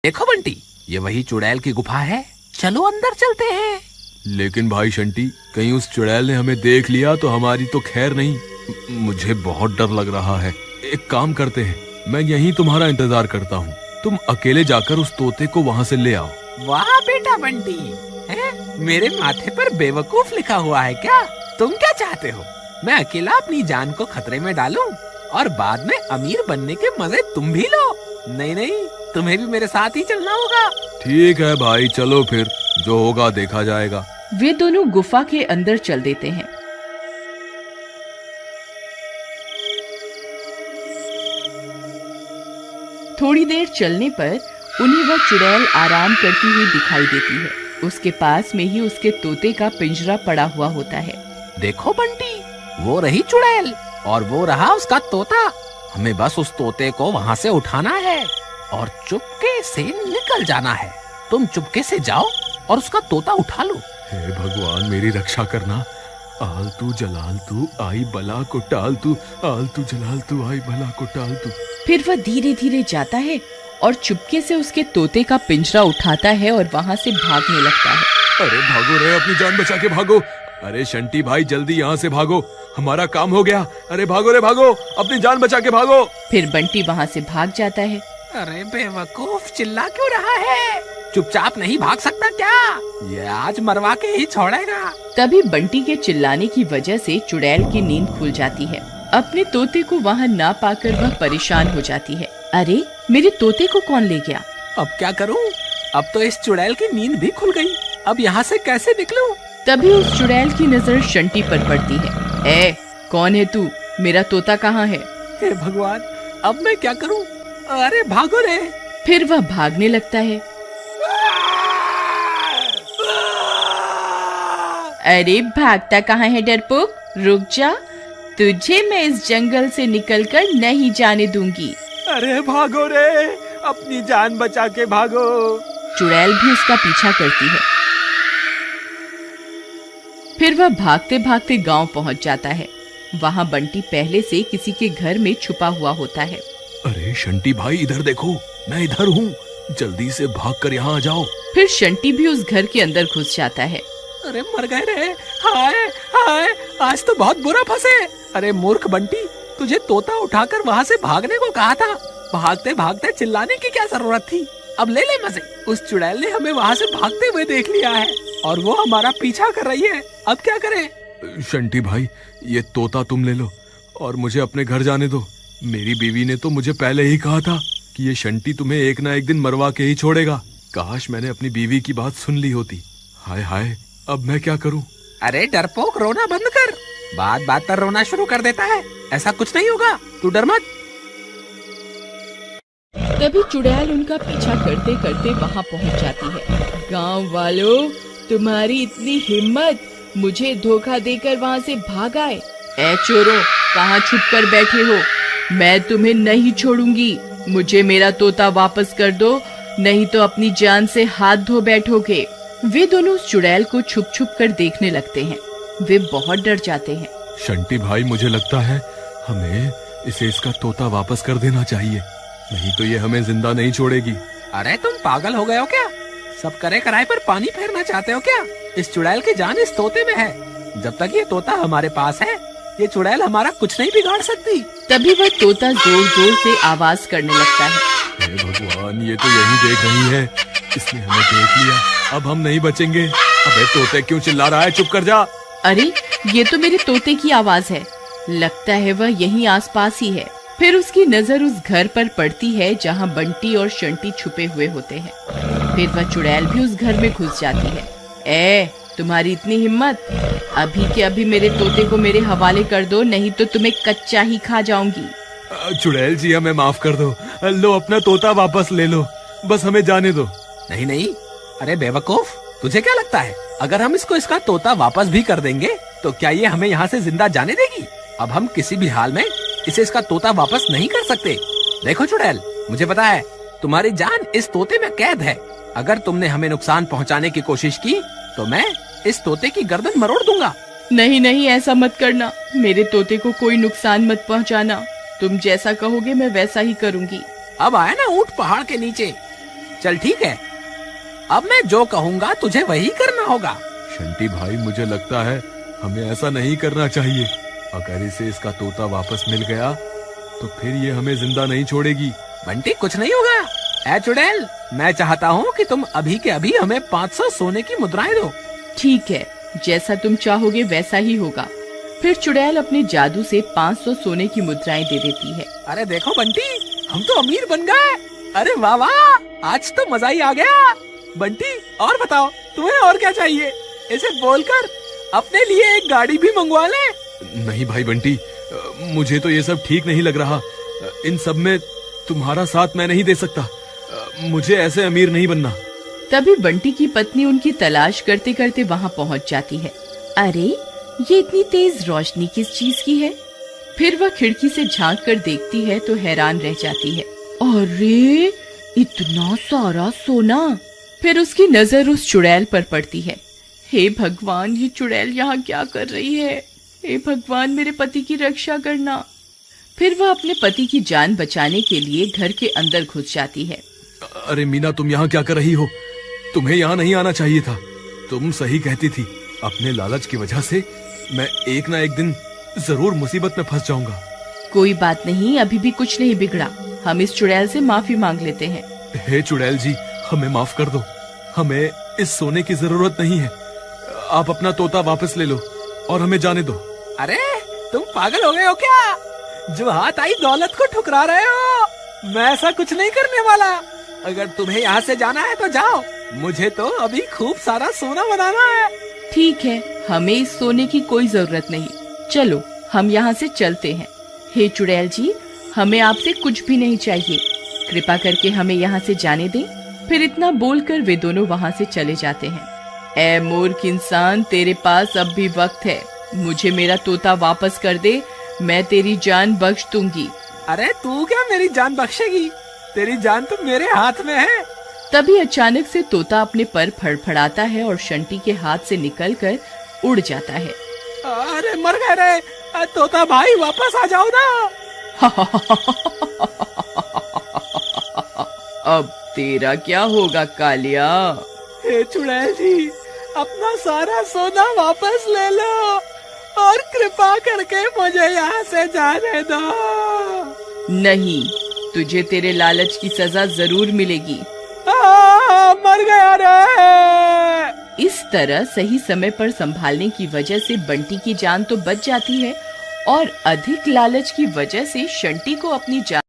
देखो बंटी, ये वही चुड़ैल की गुफा है, चलो अंदर चलते हैं। लेकिन भाई शंटी, कहीं उस चुड़ैल ने हमें देख लिया तो हमारी तो खैर नहीं। मुझे बहुत डर लग रहा है। एक काम करते हैं, मैं यहीं तुम्हारा इंतजार करता हूँ, तुम अकेले जाकर उस तोते को वहाँ से ले आओ। वाह बेटा बंटी, मेरे माथे पर बेवकूफ लिखा हुआ है क्या? तुम क्या चाहते हो, मैं अकेला अपनी जान को खतरे में डालूं और बाद में अमीर बनने के मजे तुम भी लो? नहीं नहीं, तुम्हें भी मेरे साथ ही चलना होगा। ठीक है भाई, चलो फिर, जो होगा देखा जाएगा। वे दोनों गुफा के अंदर चल देते हैं। थोड़ी देर चलने पर उन्हें वह चुड़ैल आराम करती हुई दिखाई देती है। उसके पास में ही उसके तोते का पिंजरा पड़ा हुआ होता है। देखो बंटी, वो रही चुड़ैल और वो रहा उसका तोता। हमें बस उस तोते को वहाँ से उठाना है और चुपके से निकल जाना है। तुम चुपके से जाओ और उसका तोता उठा लो। हे भगवान, मेरी रक्षा करना। आलतू जलालतू आई बला को टालतू, आलतू जलालतू आई बला को टालतू। फिर वह धीरे धीरे जाता है और चुपके से उसके तोते का पिंजरा उठाता है और वहाँ से भागने लगता है। अरे भागो रे, अपनी जान बचा के भागो। अरे शंटी भाई, जल्दी यहाँ से भागो, हमारा काम हो गया। अरे भागो रे भागो, अपनी जान बचा के भागो। फिर बंटी वहाँ से भाग जाता है। अरे बेवकूफ, चिल्ला क्यों रहा है? चुपचाप नहीं भाग सकता क्या? ये आज मरवा के ही छोड़ेगा। तभी बंटी के चिल्लाने की वजह से चुड़ैल की नींद खुल जाती है। अपने तोते को वहाँ ना पाकर वह परेशान हो जाती है। अरे, मेरे तोते को कौन ले गया? अब क्या करूँ? अब तो इस चुड़ैल की नींद भी खुल गई। अब यहाँ से कैसे निकलूं? तभी उस चुड़ैल की नजर शंटी पर पड़ती है। ए, कौन है तू? मेरा तोता कहाँ है? हे भगवान, अब मैं क्या करूं? अरे भागो रे। फिर वह भागने लगता है। अरे भागता कहाँ है डरपोक? रुक जा, तुझे मैं इस जंगल से निकलकर नहीं जाने दूंगी। अरे भागो रे, अपनी जान बचा के भागो। चुड़ैल भी उसका पीछा करती है। फिर वह भागते भागते गांव पहुंच जाता है। वहां बंटी पहले से किसी के घर में छुपा हुआ होता है। अरे शंटी भाई, इधर देखो, मैं इधर हूँ, जल्दी से भागकर यहाँ आ जाओ। फिर शंटी भी उस घर के अंदर घुस जाता है। अरे मर गए रे, हाय हाय, आज तो बहुत बुरा फंसे। अरे मूर्ख बंटी, तुझे तोता उठाकर वहाँ से भागने को कहा था। भागते भागते चिल्लाने की क्या जरूरत थी? अब ले ले मजे। उस चुड़ैल ने हमें वहाँ से भागते हुए देख लिया है और वो हमारा पीछा कर रही है। अब क्या करें? शंटी भाई, ये तोता तुम ले लो और मुझे अपने घर जाने दो। मेरी बीवी ने तो मुझे पहले ही कहा था कि ये शंटी तुम्हें एक ना एक दिन मरवा के ही छोड़ेगा। काश मैंने अपनी बीवी की बात सुन ली होती। हाय हाय, अब मैं क्या करूं? अरे डरपोक, रोना बंद कर। बात बात पर रोना शुरू कर देता है। ऐसा कुछ नहीं होगा, तू डर मत। तभी चुड़ैल उनका पीछा करते करते वहाँ पहुँच जाती है। गांव वालों, तुम्हारी इतनी हिम्मत, मुझे धोखा देकर वहाँ से भाग आए। ऐ चोरों, कहाँ छुप कर बैठे हो? मैं तुम्हें नहीं छोड़ूंगी। मुझे मेरा तोता वापस कर दो, नहीं तो अपनी जान से हाथ धो बैठोगे। वे दोनों उस चुड़ैल को छुप छुप कर देखने लगते हैं। वे बहुत डर जाते हैं। शंटी भाई, मुझे लगता है हमें इसे इसका तोता वापस कर देना चाहिए, नहीं तो ये हमें जिंदा नहीं छोड़ेगी। अरे तुम पागल हो गए हो क्या? सब करे कराए पर पानी फेरना चाहते हो क्या? इस चुड़ैल की जान इस तोते में है। जब तक ये तोता हमारे पास है, ये चुड़ैल हमारा कुछ नहीं बिगाड़ सकती। तभी वह तोता जोर जोर से आवाज करने लगता है। हे भगवान, ये तो यही देख रही है, इसने हमें देख लिया, अब हम नहीं बचेंगे। अबे तोते, क्यों चिल्ला रहा है? चुप कर जा। अरे, ये तो मेरे तोते की आवाज है। लगता है वह यहीं आसपास ही है। फिर उसकी नजर उस घर पर पड़ती है जहाँ बंटी और शंटी छुपे हुए होते हैं। फिर वह चुड़ैल भी उस घर में घुस जाती है। ए, तुम्हारी इतनी हिम्मत, अभी के अभी मेरे तोते को मेरे हवाले कर दो, नहीं तो तुम्हें कच्चा ही खा जाऊंगी। चुड़ैल जी, हमें माफ कर दो। लो, अपना तोता वापस ले लो, बस हमें जाने दो। नहीं नहीं, अरे बेवकूफ, तुझे क्या लगता है अगर हम इसको इसका तोता वापस भी कर देंगे तो क्या ये हमें यहाँ से जिंदा जाने देगी? अब हम किसी भी हाल में इसे इसका तोता वापस नहीं कर सकते। देखो चुड़ैल, मुझे पता है तुम्हारी जान इस तोते में कैद है। अगर तुमने हमें नुकसान पहुँचाने की कोशिश की तो मैं इस तोते की गर्दन मरोड़ दूंगा। नहीं नहीं, ऐसा मत करना। मेरे तोते को कोई नुकसान मत पहुंचाना। तुम जैसा कहोगे मैं वैसा ही करूंगी। अब आया ना ऊंट पहाड़ के नीचे। चल ठीक है, अब मैं जो कहूँगा तुझे वही करना होगा। शंटी भाई, मुझे लगता है हमें ऐसा नहीं करना चाहिए। अगर इसे इसका तोता वापस मिल गया तो फिर ये हमें जिंदा नहीं छोड़ेगी। बंटी, कुछ नहीं होगा। ऐ चुड़ैल, मैं चाहता हूँ कि तुम अभी के अभी हमें 500 सोने की मुद्राएं दो। ठीक है, जैसा तुम चाहोगे वैसा ही होगा। फिर चुड़ैल अपने जादू से 500 सोने की मुद्राएं दे देती है। अरे देखो बंटी, हम तो अमीर बन गए। अरे वाह वाह, आज तो मजा ही आ गया। बंटी, और बताओ तुम्हें और क्या चाहिए? इसे बोलकर अपने लिए एक गाड़ी भी मंगवा ले। नहीं भाई बंटी, मुझे तो ये सब ठीक नहीं लग रहा। इन सब में तुम्हारा साथ मैं नहीं दे सकता। मुझे ऐसे अमीर नहीं बनना। तभी बंटी की पत्नी उनकी तलाश करते करते वहाँ पहुँच जाती है। अरे, ये इतनी तेज रोशनी किस चीज की है? फिर वह खिड़की से झांक कर देखती है तो हैरान रह जाती है। अरे, इतना सारा सोना! फिर उसकी नजर उस चुड़ैल पर पड़ती है। हे भगवान, ये चुड़ैल यहाँ क्या कर रही है? हे भगवान, मेरे पति की रक्षा करना। फिर वह अपने पति की जान बचाने के लिए घर के अंदर घुस जाती है। अरे मीना, तुम यहाँ क्या कर रही हो? तुम्हें यहाँ नहीं आना चाहिए था। तुम सही कहती थी। अपने लालच की वजह से मैं एक ना एक दिन जरूर मुसीबत में फंस जाऊंगा। कोई बात नहीं, अभी भी कुछ नहीं बिगड़ा। हम इस चुड़ैल से माफी मांग लेते हैं। हे चुड़ैल जी, हमें माफ कर दो। हमें इस सोने की जरूरत नहीं है। आप अपना तोता वापस ले लो और हमें जाने दो। अरे, तुम पागल हो गए हो क्या? जो हाथ आई दौलत को ठुकरा रहे हो। मैं ऐसा कुछ नहीं करने वाला। अगर तुम्हें यहाँ से जाना है तो जाओ, मुझे तो अभी खूब सारा सोना बनाना है। ठीक है, हमें इस सोने की कोई जरूरत नहीं। चलो, हम यहाँ से चलते हैं। हे चुड़ैल जी, हमें आपसे कुछ भी नहीं चाहिए। कृपा करके हमें यहाँ से जाने दें। फिर इतना बोलकर वे दोनों वहाँ से चले जाते हैं। ऐ मूर्ख इंसान, तेरे पास अब भी वक्त है। मुझे मेरा तोता वापस कर दे, मैं तेरी जान बख्श दूंगी। अरे तू क्या मेरी जान बख्शेगी? तेरी जान तो मेरे हाथ में है। तभी अचानक से तोता अपने पर फड़फड़ाता है और शंटी के हाथ से निकलकर उड़ जाता है। अरे मर गए रे तोता भाई, वापस आ जाओ ना। अब तेरा क्या होगा कालिया? हे चुड़ैल जी, अपना सारा सोना वापस ले लो और कृपा करके मुझे यहाँ से जाने दो। नहीं, तुझे तेरे लालच की सजा जरूर मिलेगी। मर गया रे। इस तरह सही समय पर संभालने की वजह से बंटी की जान तो बच जाती है और अधिक लालच की वजह से शंटी को अपनी जान